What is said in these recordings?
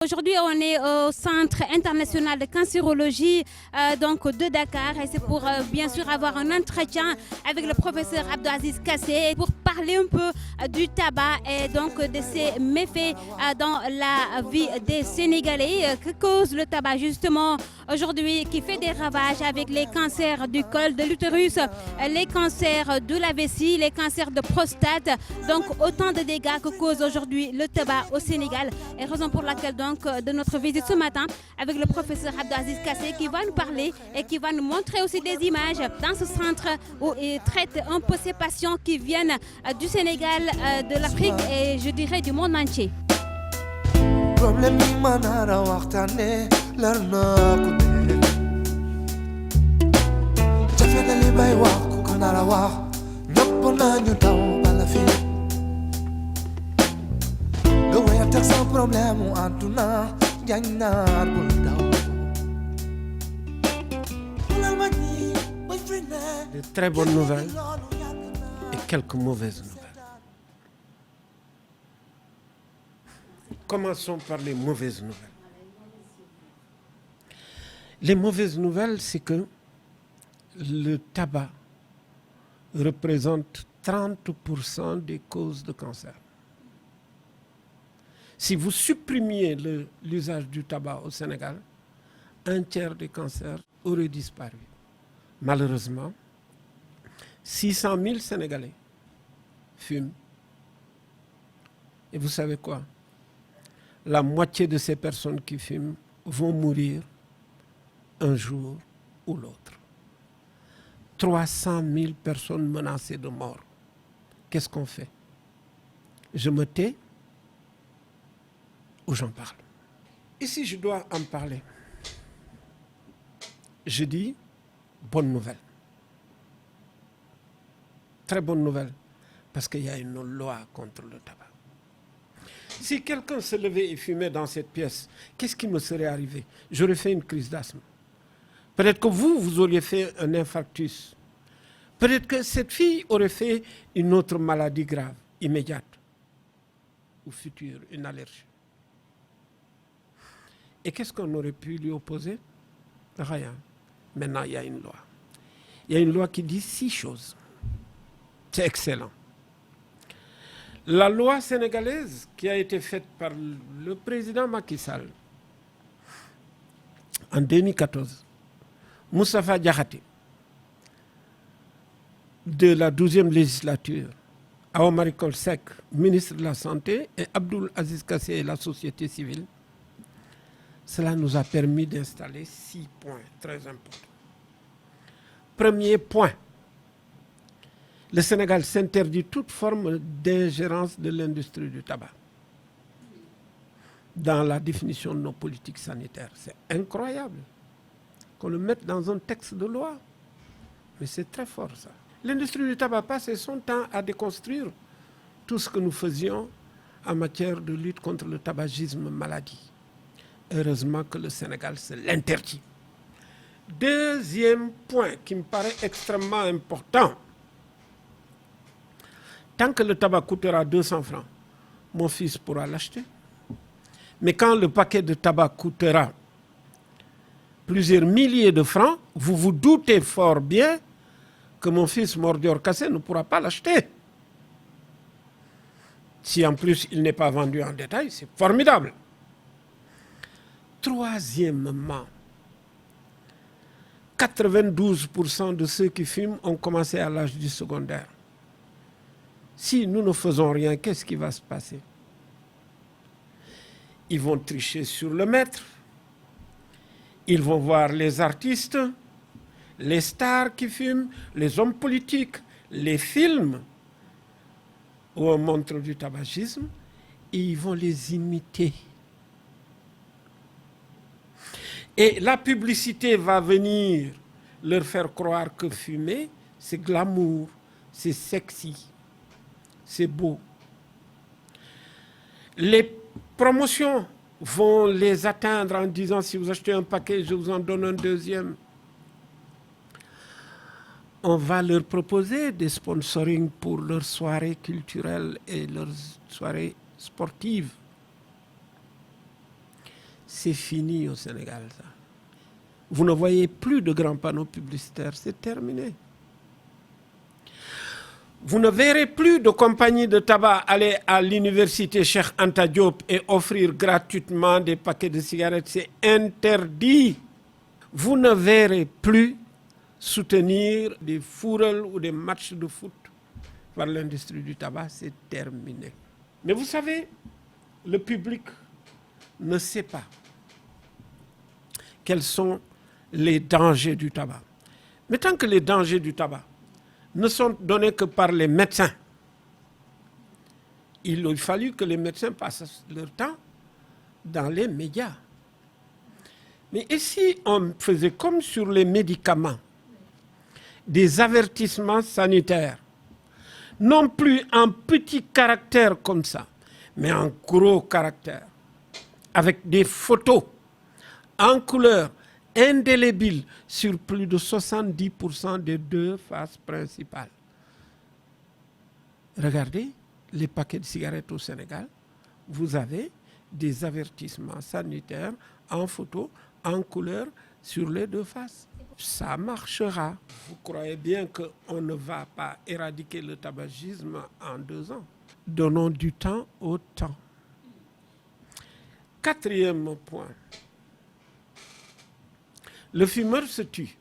Aujourd'hui, on est au Centre international de cancérologie de Dakar et c'est pour bien sûr avoir un entretien avec le professeur Abdou Aziz Kassé pour parler un peu du tabac et donc de ses méfaits dans la vie des Sénégalais. Que cause le tabac justement aujourd'hui qui fait des ravages avec les cancers du col de l'utérus, les cancers de la vessie, les cancers de prostate. Donc autant de dégâts que cause aujourd'hui le tabac au Sénégal et raison pour laquelle de notre visite ce matin avec le professeur Abdou Aziz Kassé qui va nous parler et qui va nous montrer aussi des images dans ce centre où il traite un peu ces patients qui viennent du Sénégal, de l'Afrique et je dirais du monde entier. Sans problème ou en tout cas, de très bonnes nouvelles et quelques mauvaises nouvelles. Commençons par les mauvaises nouvelles. Les mauvaises nouvelles, c'est que le tabac représente 30% des causes de cancer. Si vous supprimiez l'usage du tabac au Sénégal, un tiers des cancers auraient disparu. Malheureusement, 600 000 Sénégalais fument. Et vous savez quoi? La moitié de ces personnes qui fument vont mourir un jour ou l'autre. 300 000 personnes menacées de mort. Qu'est-ce qu'on fait? Je me tais ou j'en parle? Et si je dois en parler, je dis bonne nouvelle. Très bonne nouvelle, parce qu'il y a une loi contre le tabac. Si quelqu'un se levait et fumait dans cette pièce, qu'est-ce qui me serait arrivé? J'aurais fait une crise d'asthme. Peut-être que vous auriez fait un infarctus. Peut-être que cette fille aurait fait une autre maladie grave, immédiate ou future, une allergie. Et qu'est-ce qu'on aurait pu lui opposer? Rien. Maintenant, il y a une loi. Il y a une loi qui dit 6 choses. C'est excellent. La loi sénégalaise qui a été faite par le président Macky Sall en 2014, Moustapha Diakhaté, de la 12e législature, Awa Marie Coll Seck, ministre de la Santé, et Abdou Aziz Kassé et la société civile, cela nous a permis d'installer 6 points très importants. Premier point, le Sénégal s'interdit toute forme d'ingérence de l'industrie du tabac dans la définition de nos politiques sanitaires. C'est incroyable qu'on le mette dans un texte de loi. Mais c'est très fort ça. L'industrie du tabac passe son temps à déconstruire tout ce que nous faisions en matière de lutte contre le tabagisme maladie. Heureusement que le Sénégal se l'interdit. Deuxième point qui me paraît extrêmement important. Tant que le tabac coûtera 200 francs, mon fils pourra l'acheter. Mais quand le paquet de tabac coûtera plusieurs milliers de francs, vous vous doutez fort bien que mon fils Mordior Kassé ne pourra pas l'acheter. Si en plus il n'est pas vendu en détail, c'est formidable. Troisièmement, 92% de ceux qui fument ont commencé à l'âge du secondaire. Si nous ne faisons rien, qu'est-ce qui va se passer? Ils vont tricher sur le maître. Ils vont voir les artistes, les stars qui fument, les hommes politiques, les films où on montre du tabagisme, et ils vont les imiter. Et la publicité va venir leur faire croire que fumer, c'est glamour, c'est sexy, c'est beau. Les promotions vont les atteindre en disant si vous achetez un paquet, je vous en donne un deuxième. On va leur proposer des sponsorings pour leurs soirées culturelles et leurs soirées sportives. c'est fini au Sénégal, ça. Vous ne voyez plus de grands panneaux publicitaires, c'est terminé. Vous ne verrez plus de compagnies de tabac aller à l'université Cheikh Anta Diop et offrir gratuitement des paquets de cigarettes. C'est interdit. Vous ne verrez plus soutenir des fourrels ou des matchs de foot par l'industrie du tabac. C'est terminé. Mais vous savez, le public ne sait pas quels sont les dangers du tabac. Mais tant que les dangers du tabac ne sont donnés que par les médecins, il a fallu que les médecins passent leur temps dans les médias. Mais ici, on faisait comme sur les médicaments, des avertissements sanitaires, non plus en petit caractère comme ça, mais en gros caractère, avec des photos en couleur indélébile sur plus de 70% des deux faces principales. Regardez les paquets de cigarettes au Sénégal. Vous avez des avertissements sanitaires en photo, en couleur, sur les deux faces. Ça marchera. Vous croyez bien qu'on ne va pas éradiquer le tabagisme en 2 ans. Donnons du temps au temps. 4e point. Le fumeur se tue,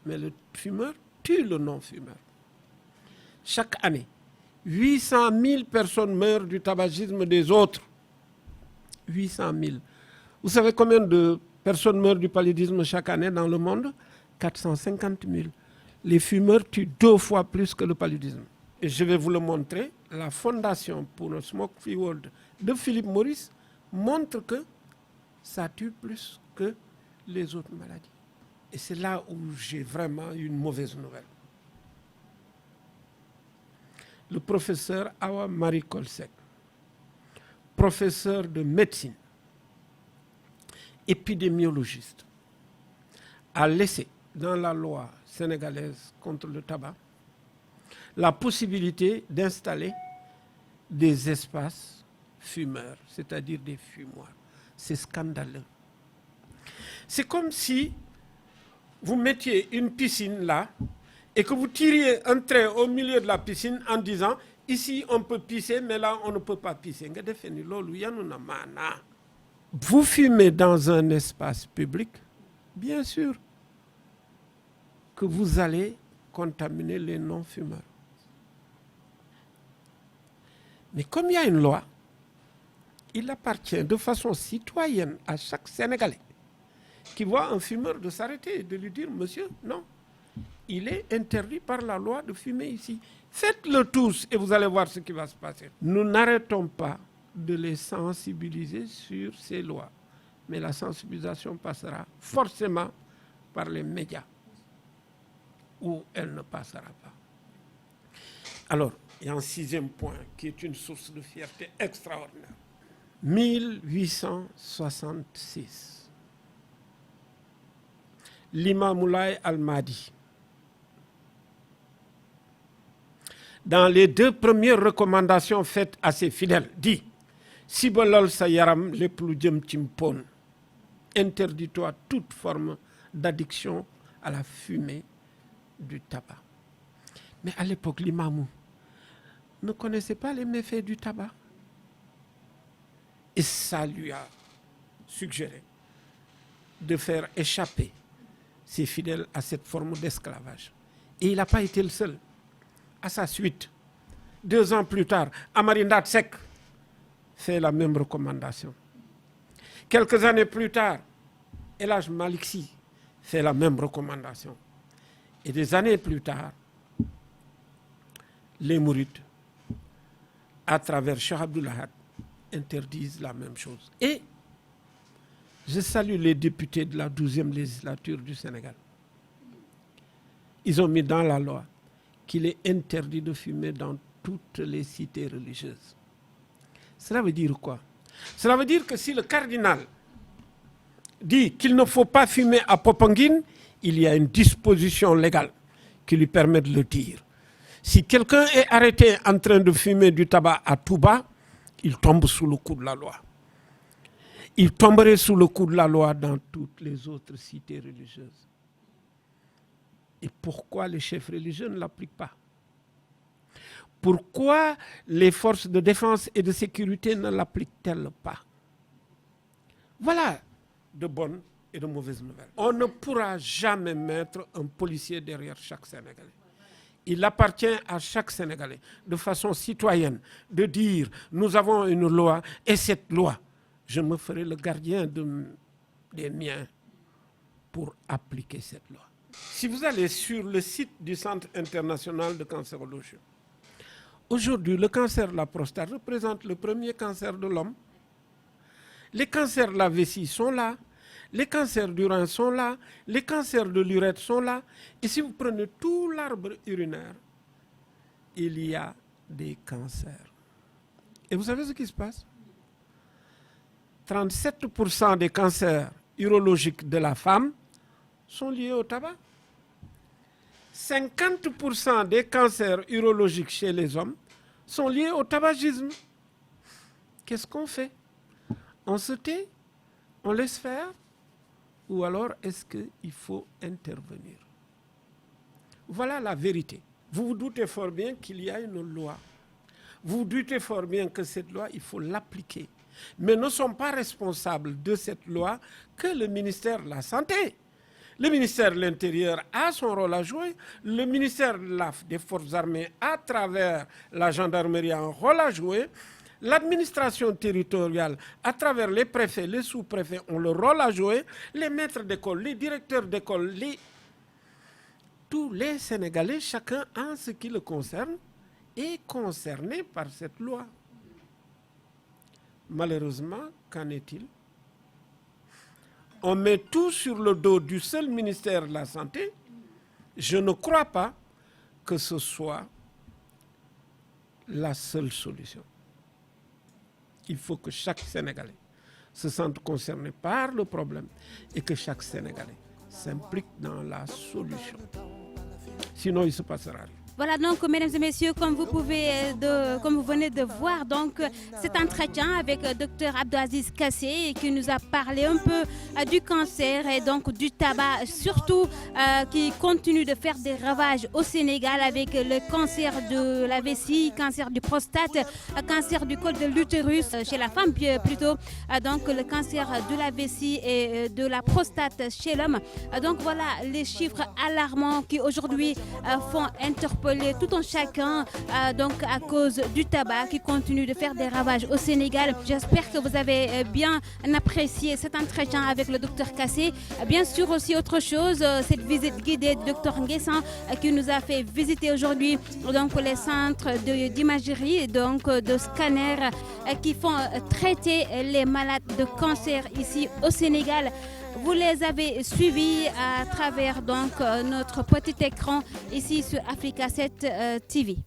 mais le fumeur tue le non-fumeur. Chaque année, 800 000 personnes meurent du tabagisme des autres. 800 000. Vous savez combien de personnes meurent du paludisme chaque année dans le monde? 450 000. Les fumeurs tuent 2 fois plus que le paludisme. Et je vais vous le montrer. La Fondation pour le Smoke Free World de Philip Morris montre que ça tue plus que les autres maladies. Et c'est là où j'ai vraiment une mauvaise nouvelle. Le professeur Awa Marie Kolsek, professeur de médecine, épidémiologiste, a laissé dans la loi sénégalaise contre le tabac la possibilité d'installer des espaces fumeurs, c'est-à-dire des fumoirs. C'est scandaleux. C'est comme si vous mettiez une piscine là et que vous tiriez un trait au milieu de la piscine en disant ici on peut pisser mais là on ne peut pas pisser. Vous fumez dans un espace public, bien sûr que vous allez contaminer les non-fumeurs. Mais comme il y a une loi, il appartient de façon citoyenne à chaque Sénégalais qui voit un fumeur de s'arrêter et de lui dire « Monsieur, non, il est interdit par la loi de fumer ici. Faites-le tous et vous allez voir ce qui va se passer. » Nous n'arrêtons pas de les sensibiliser sur ces lois. Mais la sensibilisation passera forcément par les médias, où elle ne passera pas. Alors, il y a un 6e point qui est une source de fierté extraordinaire. 1866. L'imam Moulay Al-Mahdi, dans les 2 premières recommandations faites à ses fidèles, dit « Sibolol sayaram le plus djem timpon » interdis-toi toute forme d'addiction à la fumée du tabac. Mais à l'époque, l'imam ne connaissait pas les méfaits du tabac. Et ça lui a suggéré de faire échapper ses fidèles à cette forme d'esclavage. Et il n'a pas été le seul. À sa suite, 2 ans plus tard, Amarindat Sek fait la même recommandation. Quelques années plus tard, El Hadj Malick Sy fait la même recommandation. Et des années plus tard, les Mourides, à travers Cheikh Abdoul Ahad, interdisent la même chose. Et je salue les députés de la 12e législature du Sénégal. Ils ont mis dans la loi qu'il est interdit de fumer dans toutes les cités religieuses. Cela veut dire quoi? Cela veut dire que si le cardinal dit qu'il ne faut pas fumer à Popenguine, il y a une disposition légale qui lui permet de le dire. Si quelqu'un est arrêté en train de fumer du tabac à Touba, il tombe sous le coup de la loi. il tomberait sous le coup de la loi dans toutes les autres cités religieuses. Et pourquoi les chefs religieux ne l'appliquent pas? Pourquoi les forces de défense et de sécurité ne l'appliquent-elles pas? Voilà de bonnes et de mauvaises nouvelles. On ne pourra jamais mettre un policier derrière chaque Sénégalais. Il appartient à chaque Sénégalais, de façon citoyenne, de dire nous avons une loi et cette loi, je me ferai le gardien des miens pour appliquer cette loi. Si vous allez sur le site du Centre international de cancérologie, aujourd'hui, le cancer de la prostate représente le premier cancer de l'homme. Les cancers de la vessie sont là, les cancers du rein sont là, les cancers de l'urètre sont là. Et si vous prenez tout l'arbre urinaire, il y a des cancers. Et vous savez ce qui se passe? 37% des cancers urologiques de la femme sont liés au tabac. 50% des cancers urologiques chez les hommes sont liés au tabagisme. Qu'est-ce qu'on fait? On se tait? On laisse faire? Ou alors est-ce qu'il faut intervenir? Voilà la vérité. Vous vous doutez fort bien qu'il y a une loi. Vous vous doutez fort bien que cette loi, il faut l'appliquer. Mais ne sont pas responsables de cette loi que le ministère de la Santé. Le ministère de l'Intérieur a son rôle à jouer. Le ministère des Forces armées, à travers la gendarmerie, a un rôle à jouer. L'administration territoriale, à travers les préfets, les sous-préfets, ont le rôle à jouer. Les maîtres d'école, les directeurs d'école, tous les Sénégalais, chacun en ce qui le concerne, est concerné par cette loi. Malheureusement, qu'en est-il? On met tout sur le dos du seul ministère de la Santé. Je ne crois pas que ce soit la seule solution. Il faut que chaque Sénégalais se sente concerné par le problème et que chaque Sénégalais s'implique dans la solution. Sinon, il ne se passera rien. Voilà donc, mesdames et messieurs, comme vous venez de voir, donc cet entretien avec Dr Abdou-Aziz Kassé qui nous a parlé un peu du cancer et donc du tabac, surtout qui continue de faire des ravages au Sénégal avec le cancer de la vessie, cancer du prostate, cancer du col de l'utérus chez la femme plutôt, donc le cancer de la vessie et de la prostate chez l'homme. Donc voilà les chiffres alarmants qui aujourd'hui font interpeller tout un chacun donc à cause du tabac qui continue de faire des ravages au Sénégal. J'espère que vous avez bien apprécié cet entretien avec le docteur Kassé. Bien sûr aussi autre chose, cette visite guidée du docteur Nguessan qui nous a fait visiter aujourd'hui donc les centres d'imagerie, donc de scanners qui font traiter les malades de cancer ici au Sénégal. Vous les avez suivis à travers donc notre petit écran ici sur Africa 7 TV.